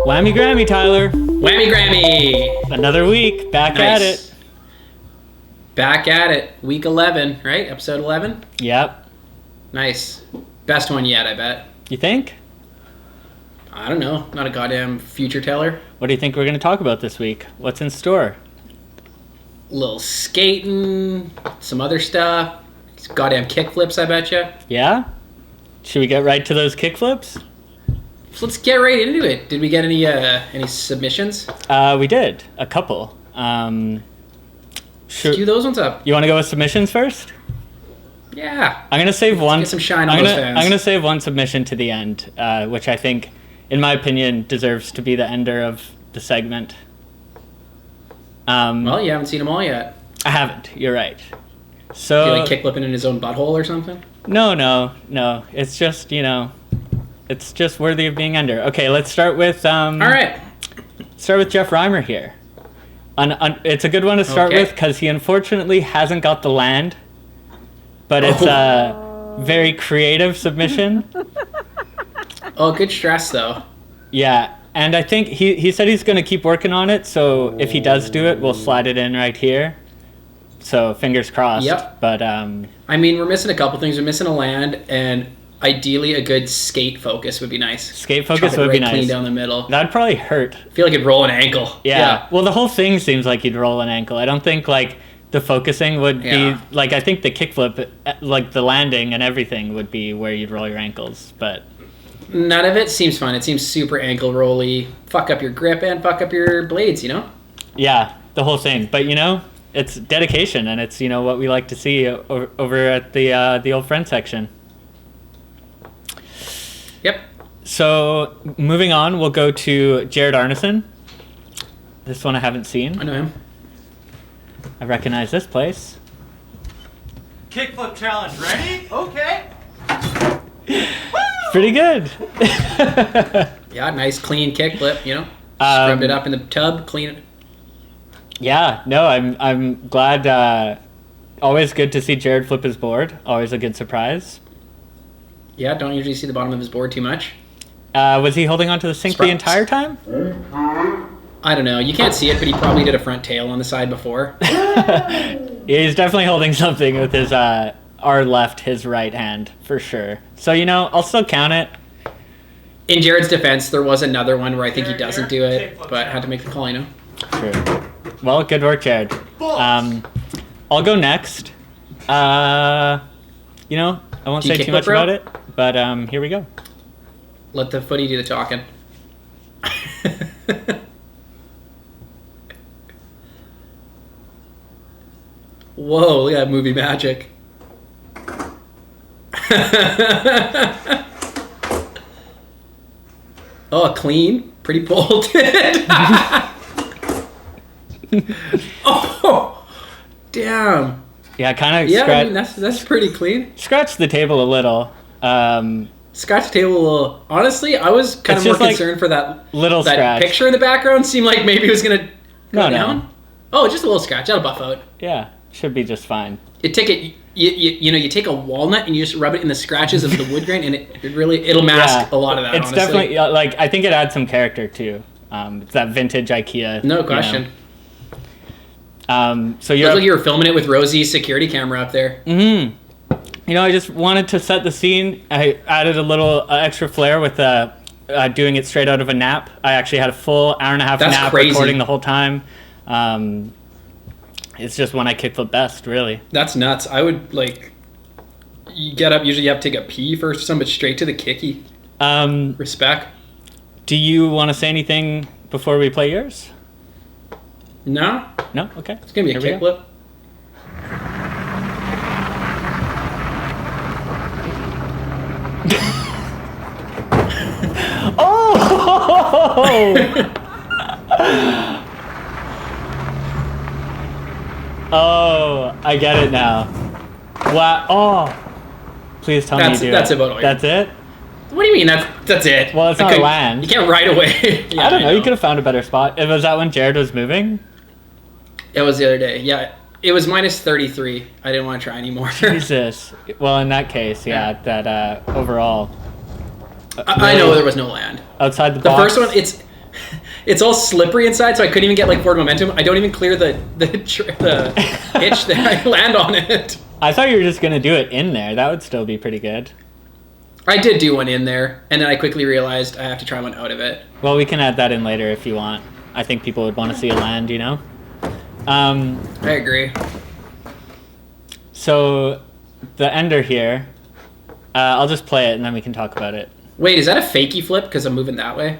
Whammy Grammy, Tyler. Whammy Grammy! Another week, back at it. Back at it. Week 11, right? Episode 11? Yep. Nice. Best one yet, I bet. You think? I don't know. Not a goddamn future teller. What do you think we're going to talk about this week? What's in store? A little skating, some other stuff. Some goddamn kickflips, I betcha. Yeah? Should we get right to those kickflips? So let's get right into it. Did we get any submissions? We did. A couple. Let's do those ones up. You want to go with submissions first? Yeah. I'm going to save one. Get some shine on those fans. I'm going to save one submission to the end, which I think, in my opinion, deserves to be the ender of the segment. Well, you haven't seen them all yet. I haven't. You're right. So, Feel like kickflipping in his own butthole or something? No. It's just, it's just worthy of being ender. Okay, let's start with... all right. Start with Jeff Reimer here. It's a good one to start with because he unfortunately hasn't got the land, but it's a very creative submission. Oh, good stress, though. Yeah, and I think he said he's going to keep working on it, so if he does do it, we'll slide it in right here. So fingers crossed. Yep. But I mean, we're missing a couple things. We're missing a land, and ideally a good skate focus would be nice. Skate focus would be nice. Clean down the middle. That'd probably hurt. I feel like it'd roll an ankle. Yeah. Well, the whole thing seems like you'd roll an ankle. I don't think the focusing would be I think the kickflip, like the landing and everything would be where you'd roll your ankles, but none of it seems fun. It seems super ankle rolly. Fuck up your grip and fuck up your blades, Yeah, the whole thing. But it's dedication, and it's what we like to see over at the old friend section. Yep. So moving on, we'll go to Jared Arneson. This one I haven't seen. I know him. I recognize this place. Kickflip challenge, ready? Okay. Pretty good. Yeah, nice clean kickflip, Scrubbed it up in the tub, clean it. Yeah, no, I'm glad. Always good to see Jared flip his board. Always a good surprise. Yeah, don't usually see the bottom of his board too much. Was he holding onto the sink the entire time? I don't know. You can't see it, but he probably did a front tail on the side before. He's definitely holding something with his our left, his right hand, for sure. So, I'll still count it. In Jared's defense, there was another one where I think he doesn't do it, but had to make the call, True. Well, good work, Jared. I'll go next. I won't say too much about it, but here we go. Let the footy do the talking. Whoa, look at that movie magic. Oh, clean. Pretty bolted. Oh, damn. Yeah, kind of. Yeah, I mean, that's pretty clean. Scratch the table a little. Scratch the table a little. Honestly, I was kind of more concerned for that little scratch. Picture in the background seemed like maybe it was gonna go down. No. Oh, just a little scratch. That'll buff out. Yeah, should be just fine. You take a walnut and you just rub it in the scratches of the wood grain, and it'll mask a lot of that. It's honestly. definitely I think it adds some character too. It's that vintage IKEA. No question. So you look like you were filming it with Rosie's security camera up there. Mm-hmm. I just wanted to set the scene. I added a little extra flair with doing it straight out of a nap. I actually had a full hour and a half nap recording the whole time. It's just when I kickflip best, really. That's nuts. I would you get up, usually you have to take a pee first or something, but straight to the kicky. Respect. Do you want to say anything before we play yours? No. No? Okay. It's going to be a kickflip. Oh, I get it now. Wow. Oh. Please tell me you do it. That's about all. That's it? What do you mean that's it? Well, it's not land. You can't right away. I don't know. You could have found a better spot. Was that when Jared was moving? It was the other day. Yeah. It was minus 33. I didn't want to try anymore. Jesus. Well, in that case, that overall. I know there was no land. Outside the box. The first one, it's all slippery inside, so I couldn't even get forward momentum. I don't even clear the hitch there. I land on it. I thought you were just going to do it in there. That would still be pretty good. I did do one in there, and then I quickly realized I have to try one out of it. Well, we can add that in later if you want. I think people would want to see a land, I agree. So, the ender here, I'll just play it and then we can talk about it. Wait, is that a fakey flip because I'm moving that way?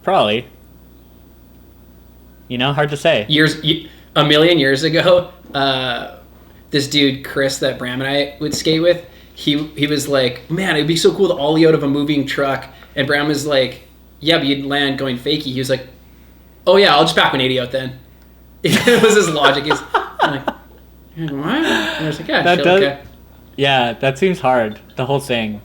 Probably. Hard to say. A million years ago, this dude, Chris, that Bram and I would skate with, he was like, man, it'd be so cool to ollie out of a moving truck. And Bram was like, yeah, but you'd land going fakey. He was like, oh yeah, I'll just back 180 out then. It was his logic. He's like, what? And I was like, yeah, okay. Yeah, that seems hard. The whole thing.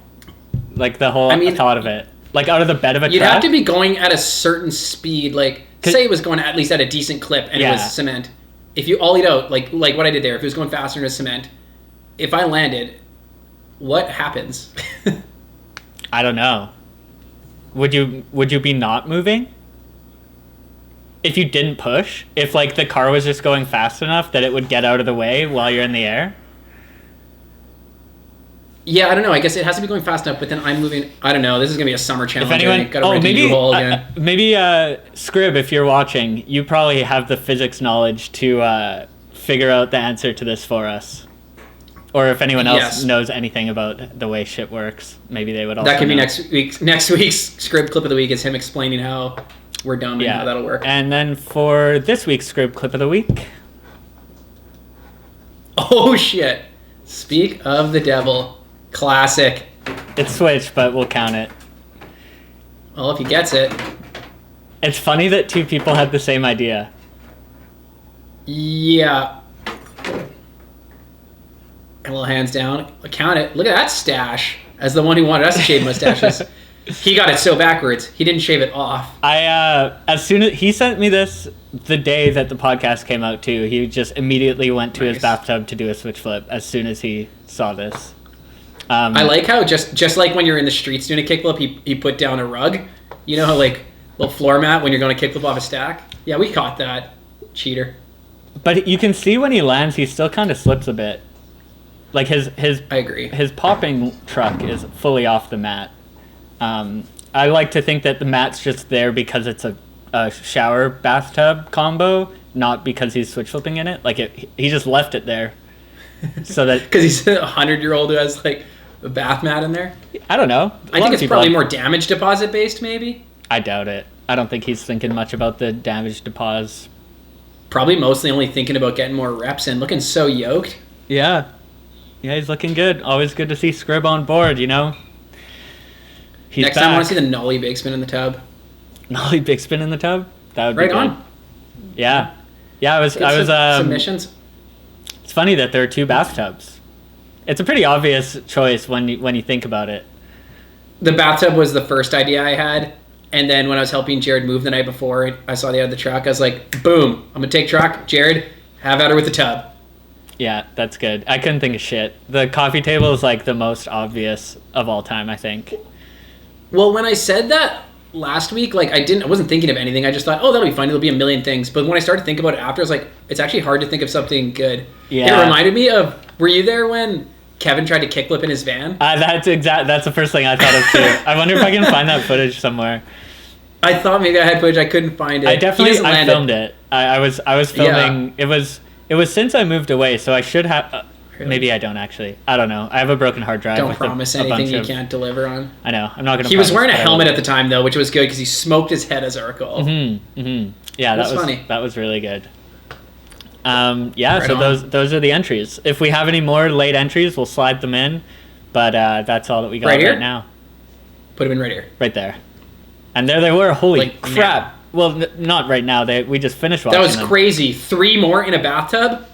The whole thought of it. Out of the bed of a truck. You'd have to be going at a certain speed. Say it was going at least at a decent clip and it was cement. If you ollied out, like what I did there, if it was going faster than a cement, if I landed, what happens? I don't know. Would you be not moving? If you didn't push? If the car was just going fast enough that it would get out of the way while you're in the air? Yeah, I don't know. I guess it has to be going fast enough, but then I'm moving. I don't know. This is gonna be a summer challenge. Maybe Scrib, if you're watching, you probably have the physics knowledge to figure out the answer to this for us. Or if anyone else knows anything about the way shit works, maybe they would also. That could be next week. Next week's Scrib clip of the week is him explaining how we're dumb and how that'll work. And then for this week's Scrib clip of the week. Oh shit! Speak of the devil. Classic. It's switched, but we'll count it. Well, if he gets it. It's funny that two people had the same idea. Yeah. A little hands down. Count it. Look at that stash. As the one who wanted us to shave mustaches. He got it so backwards. He didn't shave it off. As soon as he sent me this the day that the podcast came out too, he just immediately went to his bathtub to do a switch flip as soon as he saw this. I like how just like when you're in the streets doing a kickflip, he put down a rug. You know how little floor mat when you're going to kickflip off a stack? Yeah, we caught that. Cheater. But you can see when he lands, he still kind of slips a bit. His I agree. His popping truck is fully off the mat. I like to think that the mat's just there because it's a shower bathtub combo, not because he's switch flipping in it. He just left it there. So that because he's a 100-year-old who has a bath mat in there. I don't know. I think it's probably more damage deposit based, maybe. I doubt it. I don't think he's thinking much about the damage deposit. Probably mostly only thinking about getting more reps in. Looking so yoked. Yeah, he's looking good. Always good to see Scrib on board. He's Next time I want to see the nollie big spin in the tub. Nollie big spin in the tub. That would be right good. On. Yeah. I was submissions. It's funny that there are two bathtubs. It's a pretty obvious choice when you think about it. The bathtub was the first idea I had, and then when I was helping Jared move the night before, I saw they had the truck. I was like, boom, I'm gonna take truck. Jared, have at her with the tub. Yeah, that's good. I couldn't think of shit. The coffee table is the most obvious of all time, I think. Well, when I said that last week, I wasn't thinking of anything. I just thought, that'll be fun. It'll be a million things. But when I started to think about it after, I was like, it's actually hard to think of something good. Yeah. It reminded me of, were you there when Kevin tried to kickflip in his van? That's the first thing I thought of too. I wonder if I can find that footage somewhere. I thought maybe I had footage. I couldn't find it. I filmed it. I was filming. Yeah. It was since I moved away, so I should have. Really? Maybe I don't actually. I don't know. I have a broken hard drive. Don't promise anything you can't deliver on. I know. I'm not going to. He was wearing a helmet at the time though, which was good because he smoked his head, as I recall. Mm-hmm. Mm-hmm. Yeah, that was funny. That was really good. Yeah. Right so on. those are the entries. If we have any more late entries, we'll slide them in. But that's all that we got right now. Put them in right here. Right there. And there they were. Holy crap. Now. Well, not right now. We just finished watching them. That was crazy. 3 more in a bathtub?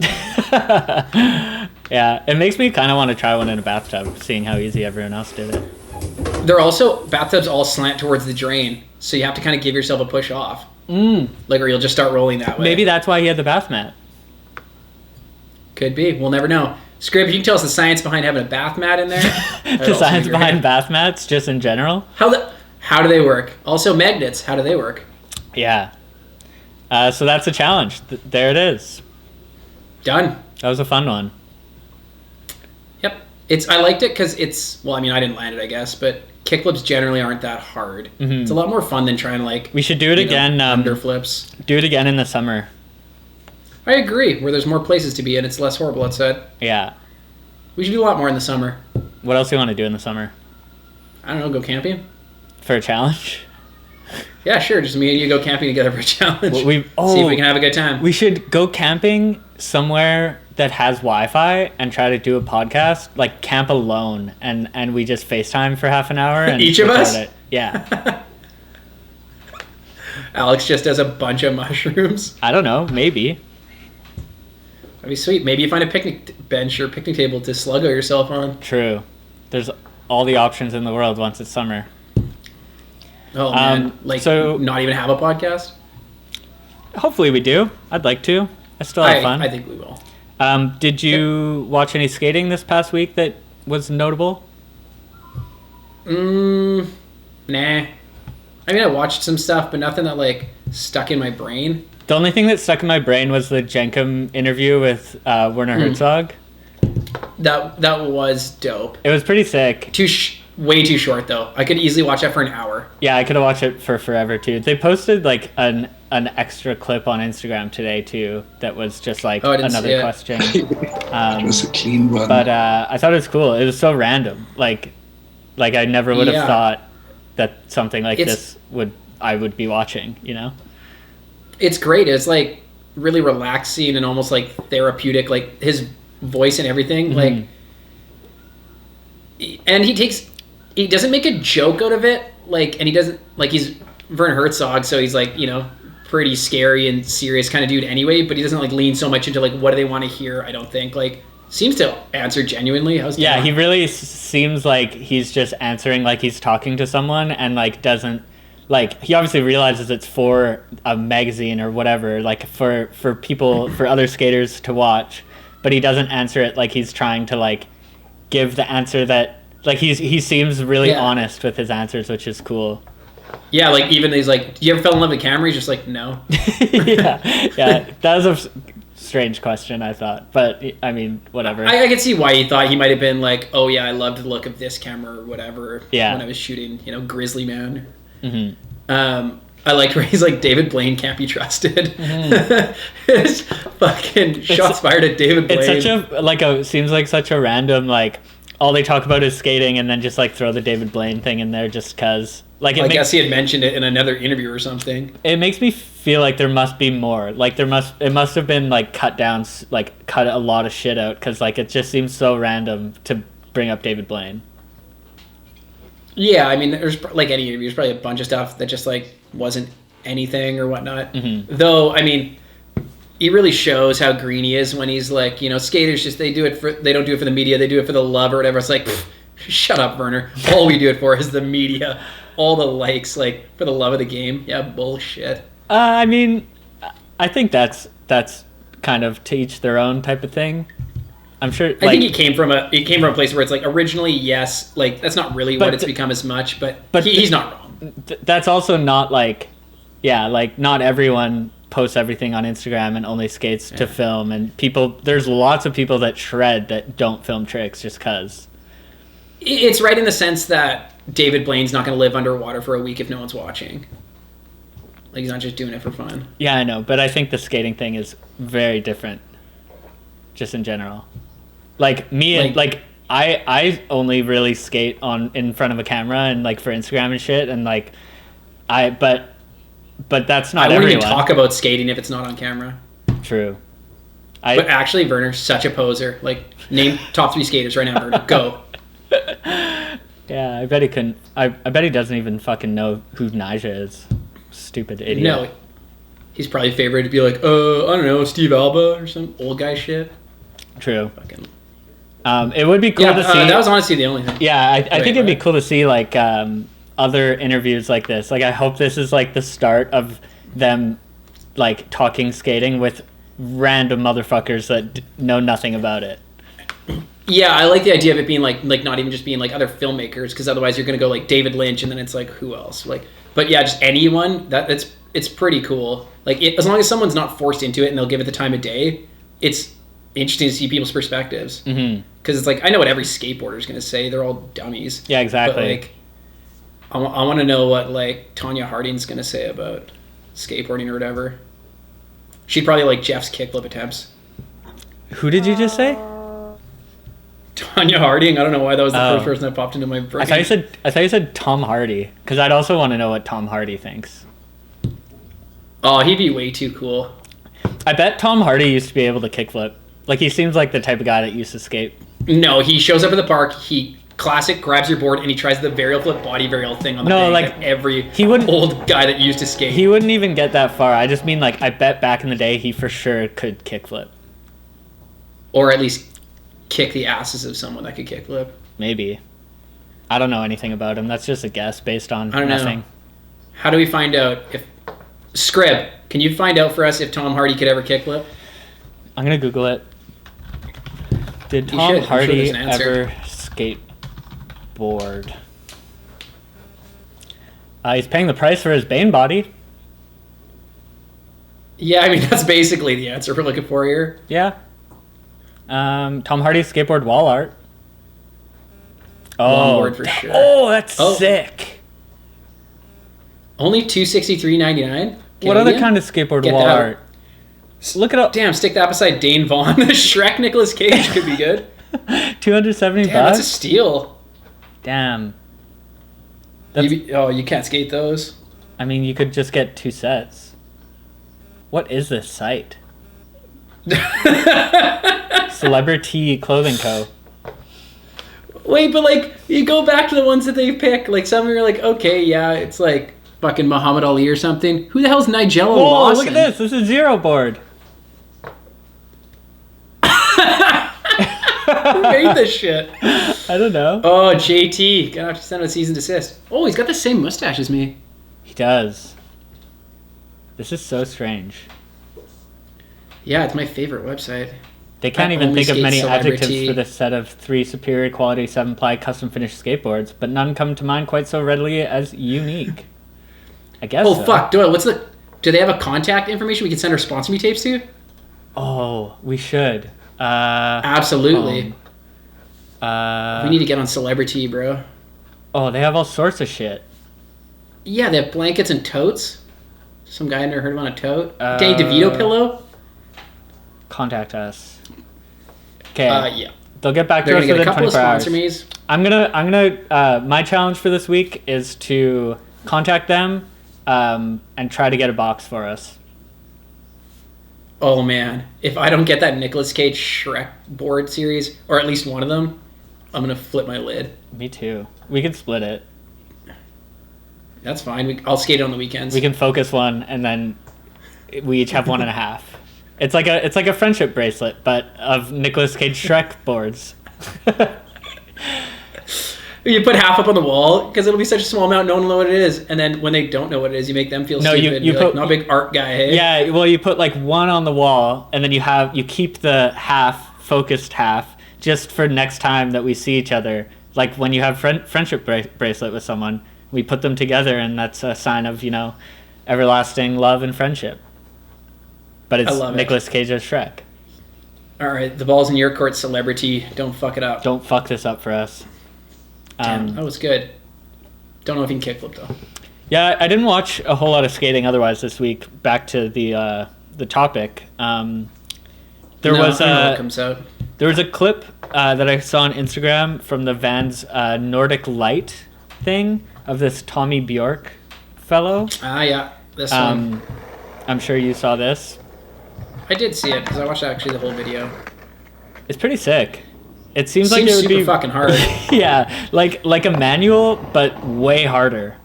Yeah, it makes me kind of want to try one in a bathtub, seeing how easy everyone else did it. They're also, bathtubs all slant towards the drain, so you have to kind of give yourself a push off. Like, or you'll just start rolling that way. Maybe that's why he had the bath mat. Could be. We'll never know. Scrib, you can tell us the science behind having a bath mat in there. The science behind bath mats, just in general. How do they work? Also, magnets. How do they work? Yeah. So that's a challenge. There it is. Done. That was a fun one. Yep. I liked it because it's, well, I mean, I didn't land it, I guess, but kickflips generally aren't that hard. Mm-hmm. It's a lot more fun than trying to, like, we should do it again. Underflips. Do it again in the summer. I agree. Where there's more places to be and it's less horrible outside. Yeah. We should do a lot more in the summer. What else do you want to do in the summer? I don't know, go camping? For a challenge? Yeah, sure. Just me and you go camping together for a challenge. See if we can have a good time. We should go camping somewhere that has Wi-Fi and try to do a podcast, like camp alone, and we just FaceTime for half an hour. And each of us? it. Yeah. Alex just does a bunch of mushrooms. I don't know. Maybe. That'd be sweet. Maybe you find a picnic bench or picnic table to sluggo yourself on. True. There's all the options in the world once it's summer. Oh, man. So not even have a podcast? Hopefully we do. I'd like to. I still have fun. I think we will. Did you watch any skating this past week that was notable? Nah. I mean, I watched some stuff, but nothing that, like, stuck in my brain. The only thing that stuck in my brain was the Jenkum interview with Werner Herzog. That was dope. It was pretty sick. Way too short, though. I could easily watch that for an hour. Yeah, I could have watched it for forever, too. They posted, like, an extra clip on Instagram today, too, that was just, like, another question. It was a clean run. But I thought it was cool. It was so random. Like I never would have thought that something like this I would be watching, you know? It's great. It's, like, really relaxing and almost, like, therapeutic. Like, his voice and everything. Mm-hmm. Like, and he doesn't make a joke out of it, like, and he doesn't, like, he's Werner Herzog, so he's, like, you know, pretty scary and serious kind of dude anyway, but he doesn't, like, lean so much into, like, what do they want to hear, I don't think. Like, seems to answer genuinely. Yeah, he really seems like he's just answering like he's talking to someone, and, like, doesn't, like, he obviously realizes it's for a magazine or whatever, like, for people, for other skaters to watch, but he doesn't answer it like he's trying to, like, give the answer that, like, he seems really honest with his answers, which is cool. Yeah, like, even he's like, do you ever fell in love with camera? He's just like, no. yeah. That was a strange question, I thought. But, I mean, whatever. I could see why he thought he might have been like, oh, yeah, I loved the look of this camera or whatever when I was shooting, you know, Grizzly Man. Mm-hmm. I liked where he's like, David Blaine can't be trusted. Mm-hmm. It's fucking shots fired at David Blaine. It's such seems like such a random, like, all they talk about is skating, and then just, like, throw the David Blaine thing in there just because. Like, I guess he had mentioned it in another interview or something. It makes me feel like there must be more. Like, it must have been, like, cut a lot of shit out, because, like, it just seems so random to bring up David Blaine. Yeah, I mean, there's, like, any interview, there's probably a bunch of stuff that just, like, wasn't anything or whatnot. Mm-hmm. Though, I mean, he really shows how green he is when he's like, you know, skaters just, they don't do it for the media, they do it for the love or whatever. It's like, shut up, Werner. All we do it for is the media. All the likes, like, for the love of the game. Yeah, bullshit. I mean, I think that's kind of to each their own type of thing. I'm sure. Like, I think he came from a place where it's like, originally, yes, like, that's not really what it's become as much, but he's not wrong. That's also not like, like, not everyone posts everything on Instagram and only skates to film, and there's lots of people that shred that don't film tricks just cause. It's right in the sense that David Blaine's not going to live underwater for a week if no one's watching. Like, he's not just doing it for fun. Yeah, I know, but I think the skating thing is very different, just in general. Like, me and, like, I only really skate in front of a camera and, like, for Instagram and shit, and, like, but that's not everyone. I wouldn't even talk about skating if it's not on camera. True. But actually, Werner's such a poser. Like, name top 3 skaters right now, Werner. Go. Yeah, I bet he couldn't. I bet he doesn't even fucking know who Nyjah is. Stupid idiot. No. He's probably favored to be like, I don't know, Steve Alba or some old guy shit. True. Fucking. It would be cool to see. That was honestly the only thing. Yeah, I think it'd be cool to see, like, other interviews like this. Like, I hope this is, like, the start of them like talking skating with random motherfuckers that know nothing about it. Yeah, I like the idea of it being like not even just being like other filmmakers, because otherwise you're gonna go like David Lynch, and then it's like who else? Like, but yeah, just anyone. It's pretty cool. Like as long as someone's not forced into it and they'll give it the time of day, it's interesting to see people's perspectives. Because it's like I know what every skateboarder is gonna say. They're all dummies. Yeah, exactly. But like, I want to know what like Tonya Harding's gonna say about skateboarding or whatever. She'd probably like Jeff's kickflip attempts. Who did you just say? Tonya Harding. I don't know why that was the first person that popped into my brain. I thought you said Tom Hardy, because I'd also want to know what Tom Hardy thinks. Oh, he'd be way too cool. I bet Tom Hardy used to be able to kickflip. Like, he seems like the type of guy that used to skate. No, he shows up at the park, he grabs your board, and he tries the varial flip body varial thing on the bank, like every old guy that used to skate. He wouldn't even get that far. I just mean, like, I bet back in the day he for sure could kickflip. Or at least kick the asses of someone that could kickflip. Maybe. I don't know anything about him. That's just a guess based on nothing. How do we find out if... Scrib, can you find out for us if Tom Hardy could ever kickflip? I'm going to Google it. Did Tom Hardy ever skateboard? He's paying the price for his Bane body. Yeah, I mean, that's basically the answer we're looking for here. Yeah. Tom Hardy's skateboard wall art. Longboard for sure. Oh, that's sick. Only $263.99. What other kind of skateboard wall art? Look it up. Damn, stick that beside Dane Vaughn. Shrek Nicolas Cage could be good. $270. Damn, that's a steal. Damn. You can't skate those. I mean, you could just get 2 sets. What is this site? Celebrity Clothing Co. Wait, but like you go back to the ones that they pick. Like some of them are like, okay, yeah, it's like fucking Muhammad Ali or something. Who the hell's Nigella Lawson? Look at this. This is Zero Board. Who made this shit? I don't know. Oh, JT. Gonna have to send him a cease and desist. Oh, he's got the same mustache as me. He does. This is so strange. Yeah, it's my favorite website. They can't even think of many adjectives for this set of 3 superior quality 7-ply custom finished skateboards, but none come to mind quite so readily as unique. I guess. Oh, fuck. Doyle, do they have a contact information we can send our sponsor me tapes to? Oh, we should. Absolutely. We need to get on Celebrity, bro. Oh, they have all sorts of shit. Yeah, they have blankets and totes. Some guy I never heard of on a tote. Danny DeVito pillow. Contact us. Okay. Yeah. They'll get back to us within 24 hours. Me's. I'm gonna. My challenge for this week is to contact them, and try to get a box for us. Oh man, if I don't get that Nicolas Cage Shrek board series, or at least one of them, I'm gonna flip my lid. Me too. We can split it. That's fine. I'll skate it on the weekends. We can focus one, and then we each have 1.5. It's like a friendship bracelet, but of Nicolas Cage Shrek boards. You put half up on the wall because it'll be such a small amount, no one will know what it is, and then when they don't know what it is, you make them feel stupid. You put like, not a big art guy. Hey? Yeah, well, you put like one on the wall, and then you keep the focused half just for next time that we see each other. Like when you have friendship bracelet with someone, we put them together, and that's a sign of everlasting love and friendship. But it's Nicolas Cage as Shrek. All right, the ball's in your court, Celebrity. Don't fuck it up. Don't fuck this up for us. Damn, that was good. Don't know if you can kickflip though. Yeah, I didn't watch a whole lot of skating otherwise this week. Back to the topic. There was a clip that I saw on Instagram from the Vans Nordic Light thing of this Tommy Bjork fellow. Ah, yeah, this one. I'm sure you saw this. I did see it because I watched actually the whole video. It's pretty sick. It seems like it would be fucking hard. Yeah, like a manual, but way harder.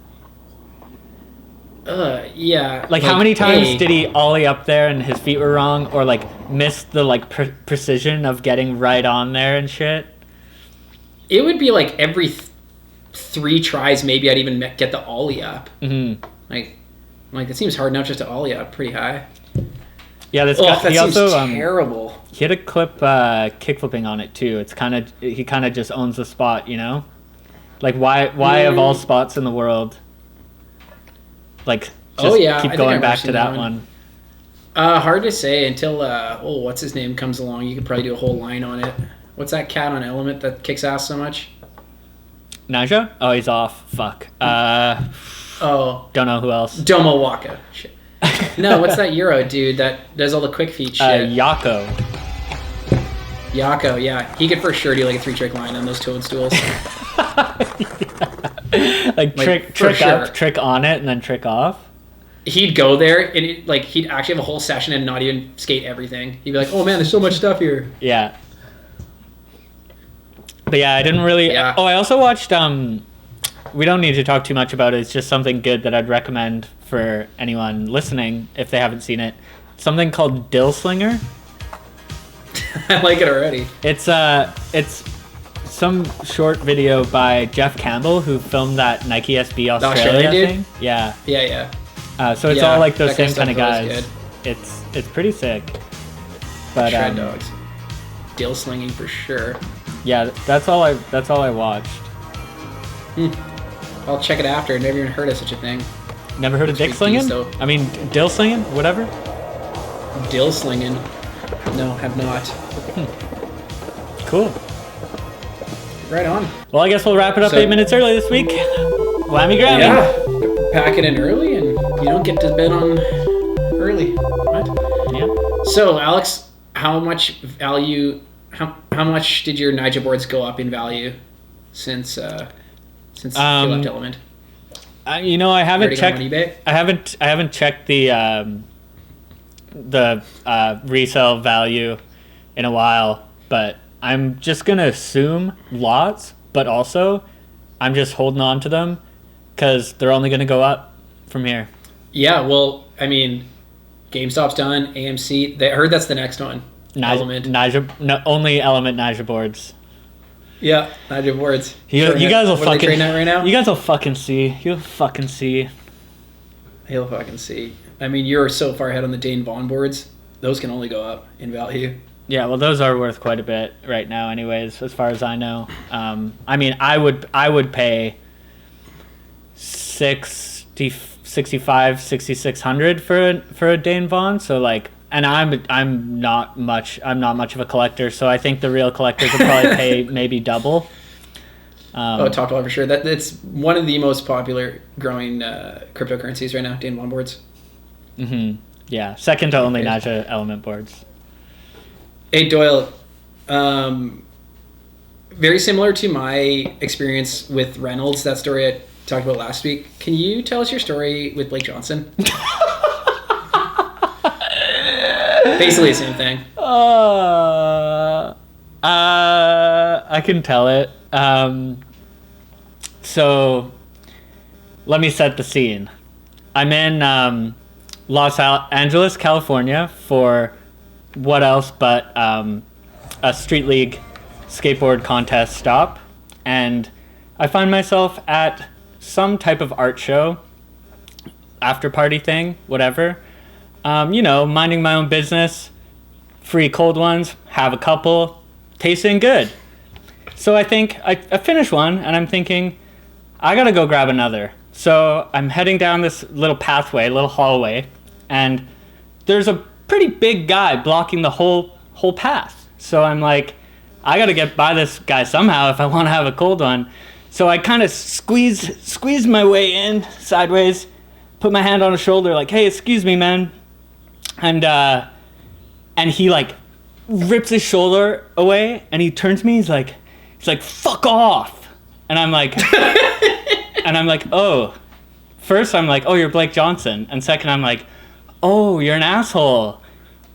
Yeah. Like how many times did he ollie up there and his feet were wrong, or like miss the precision of getting right on there and shit? It would be like every 3 tries, maybe I'd even get the ollie up. Mm-hmm. Like like, it seems hard enough just to ollie up pretty high. Yeah, this Oh, guy, that he seems also terrible. he had a clip kickflipping on it too. He kind of just owns the spot, you know. Like why of all spots in the world? Like just keep going back to that one. Hard to say until what's his name comes along. You could probably do a whole line on it. What's that cat on Element that kicks ass so much? Naja? Oh, he's off. Fuck. Don't know who else. Domo Waka. Shit. No, what's that Euro dude that does all the quick feet shit? Yako. Yako, yeah. He could for sure do like a 3-trick line on those toadstools. like trick up, trick on it, and then trick off. He'd go there and he'd actually have a whole session and not even skate everything. He'd be like, "Oh man, there's so much stuff here." Yeah. But yeah, I didn't really. Yeah. Oh, I also watched. We don't need to talk too much about it. It's just something good that I'd recommend for anyone listening if they haven't seen it. Something called Dill Slinger. I like it already. It's some short video by Jeff Campbell who filmed that Nike SB Australia thing. Yeah. Yeah. So it's all like those same kind of guys. It's pretty sick. But Shred dogs. Dill slinging for sure. Yeah, that's all I watched. I'll check it after. Never even heard of such a thing. Never heard of dick slinging? I mean, dill slinging? Whatever? Dill slinging? No, have not. Cool. Right on. Well, I guess we'll wrap it up 8 minutes early this week. Whammy Grammy. Yeah. Pack it in early and you don't get to bed on early. What? Yeah. So, Alex, how much did your Nigel boards go up in value since you left Element? I haven't checked. I haven't checked the resale value in a while, but I'm just gonna assume lots. But also, I'm just holding on to them because they're only gonna go up from here. Yeah, well, I mean, GameStop's done. AMC. I heard that's the next one. Element. Only Element Nigel boards. Yeah, Nigel boards. You guys will fucking. Right now? You guys will fucking see. You'll fucking see. He'll fucking see. I mean, you're so far ahead on the Dane Vaughn boards. Those can only go up in value. Yeah, well, those are worth quite a bit right now, anyways, as far as I know. I mean, I would pay $6,600 for a Dane Vaughn. So like, and I'm not much of a collector. So I think the real collectors will probably pay maybe double. Top dollar for sure. It's one of the most popular growing cryptocurrencies right now. Dane Vaughn boards. Mm-hmm. Yeah, second to only Naja Element boards. Hey Doyle, very similar to my experience with Reynolds, that story I talked about last week. Can you tell us your story with Blake Johnson? Basically the same thing. I can tell it. So, let me set the scene. I'm in Los Angeles, California for what else but a street league skateboard contest stop, and I find myself at some type of art show, after party thing, whatever. Minding my own business, free cold ones, have a couple, tasting good. So I think I finish one, and I'm thinking, I gotta go grab another. So I'm heading down this little pathway, little hallway, and there's a pretty big guy blocking the whole path. So I'm like, I gotta get by this guy somehow if I want to have a cold one. So I kind of squeeze my way in sideways, put my hand on his shoulder like, hey, excuse me, man. And he like rips his shoulder away and he turns to me. He's like, fuck off. And I'm like, oh. First I'm like, oh, you're Blake Johnson. And second I'm like, oh, you're an asshole.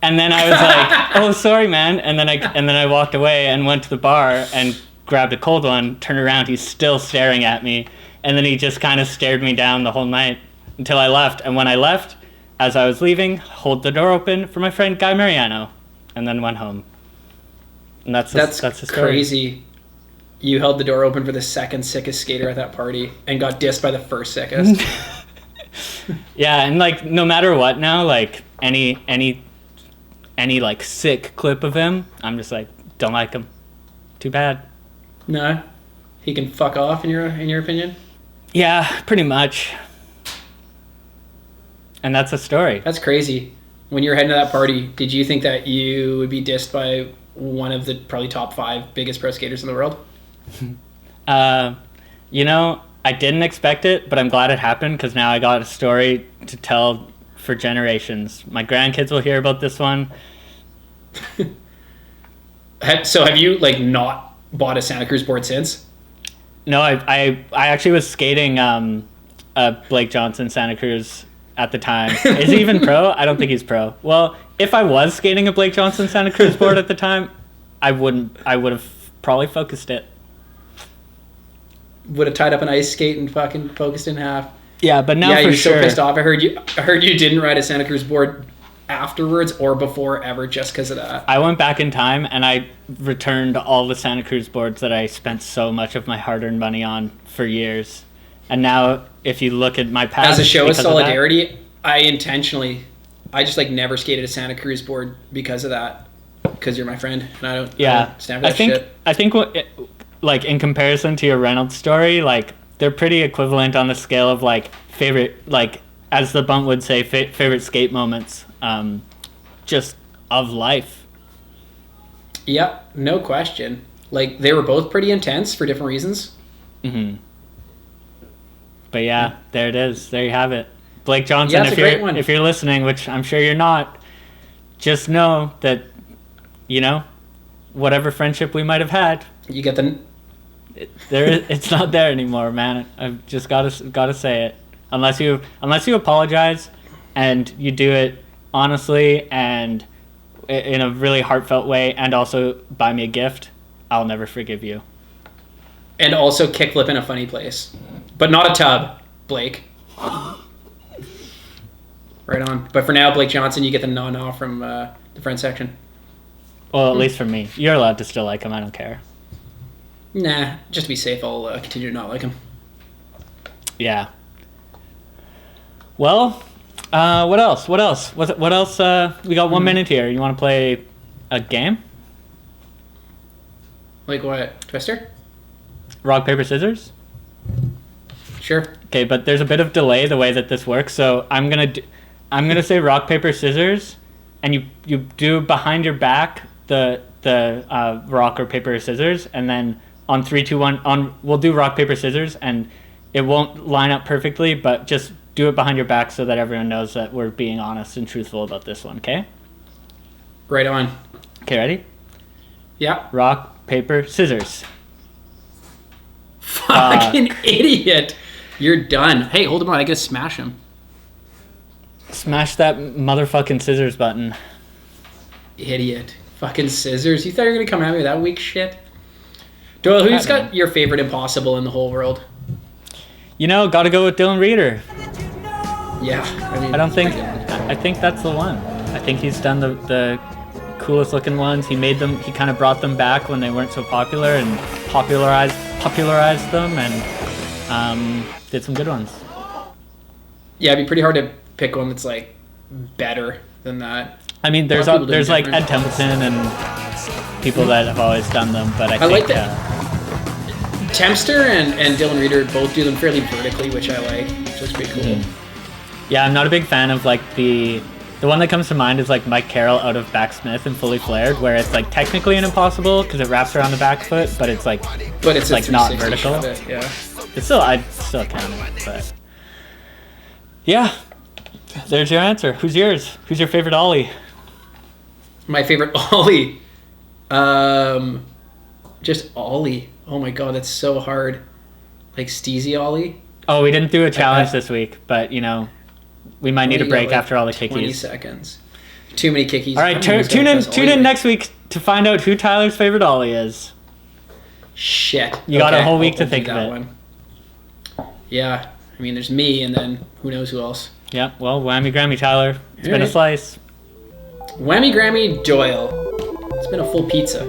And then I was like, oh, sorry, man. And then I walked away and went to the bar and grabbed a cold one, turned around, he's still staring at me. And then he just kind of stared me down the whole night until I left. And when I left, as I was leaving, hold the door open for my friend Guy Mariano, and then went home. And that's the story. Crazy. You held the door open for the second sickest skater at that party and got dissed by the first sickest. Yeah, and like no matter what now, like any like sick clip of him, I'm just like, don't like him. Too bad. No, he can fuck off in your opinion. Yeah, pretty much. And that's a story. That's crazy. When you were heading to that party, did you think that you would be dissed by one of the probably top 5 biggest pro skaters in the world? You know, I didn't expect it, but I'm glad it happened because now I got a story to tell for generations. My grandkids will hear about this one. So have you like not bought a Santa Cruz board since? No, I actually was skating Blake Johnson Santa Cruz at the time. Is he even pro? I don't think he's pro. Well, if I was skating a Blake Johnson Santa Cruz board at the time, I would have probably focused it. Would have tied up an ice skate and fucking focused in half. Yeah, but now you're for sure. so pissed off. I heard you didn't ride a Santa Cruz board afterwards or before ever just because of that. I went back in time and I returned all the Santa Cruz boards that I spent so much of my hard-earned money on for years. And now, if you look at my past, as a show of because solidarity, I just like never skated a Santa Cruz board because of that. Because you're my friend, and I don't stand for that shit. I think like in comparison to your Reynolds story, like they're pretty equivalent on the scale of like favorite, like as the Bunt would say, favorite skate moments, just of life. Yep, no question. Like they were both pretty intense for different reasons. Mm-hmm. But yeah, there it is. There you have it. Blake Johnson, if you're listening, which I'm sure you're not, just know that, you know, whatever friendship we might have had, you get the it's not there anymore, man. I've just gotta say it. Unless you apologize and you do it honestly and in a really heartfelt way, and also buy me a gift, I'll never forgive you. And also kickflip in a funny place, but not a tub, Blake. Right on. But for now, Blake Johnson, you get the no from the friend section. Well, at least for me. You're allowed to still like him. I don't care. Nah, just to be safe, I'll continue to not like him. Yeah. Well, what else? What else? We got 1 minute here. You want to play a game? Like what? Twister? Rock, paper, scissors? Sure. Okay, but there's a bit of delay the way that this works, so I'm gonna say rock, paper, scissors, and you do behind your back the rock or paper or scissors, and then on 3, 2, 1 we'll do rock, paper, scissors, and it won't line up perfectly, but just do it behind your back so that everyone knows that we're being honest and truthful about this one. Okay? Right on. Okay, ready? Yeah. Rock, paper, scissors. Fucking idiot. You're done. Hey, hold on. I gotta smash him. Smash that motherfucking scissors button. Idiot. Fucking scissors. You thought you were gonna come at me with that weak shit? Doyle, who's got your favorite impossible in the whole world? You know, gotta go with Dylan Reeder. Yeah. I think that's the one. I think he's done the coolest looking ones. He kind of brought them back when they weren't so popular and popularized them and did some good ones. Yeah, it'd be pretty hard to pick one that's like better than that. I mean, there's like Ed Templeton and people that have always done them, but I think like that. Tempster and Dylan Reeder both do them fairly vertically, which I like, which is pretty cool. Mm-hmm. Yeah, I'm not a big fan of like the one that comes to mind is like Mike Carroll out of Backsmith and Fully Flared, where it's like technically an impossible because it wraps around the back foot, but it's like like not vertical. Yeah, I'd still count it, but yeah, there's your answer. Who's yours? Who's your favorite ollie? My favorite ollie, just ollie. Oh my god, that's so hard. Like Steezy ollie. Oh, we didn't do a challenge this week, but you know, we might need a break after all the kickies. 20 seconds. Too many kickies. All right, tune in next week to find out who Tyler's favorite ollie is. Shit. You got a whole week to think of it. One. Yeah, I mean, there's me, and then who knows who else. Yeah, well, whammy Grammy, Tyler. It's been a slice. Whammy Grammy Doyle. It's been a full pizza.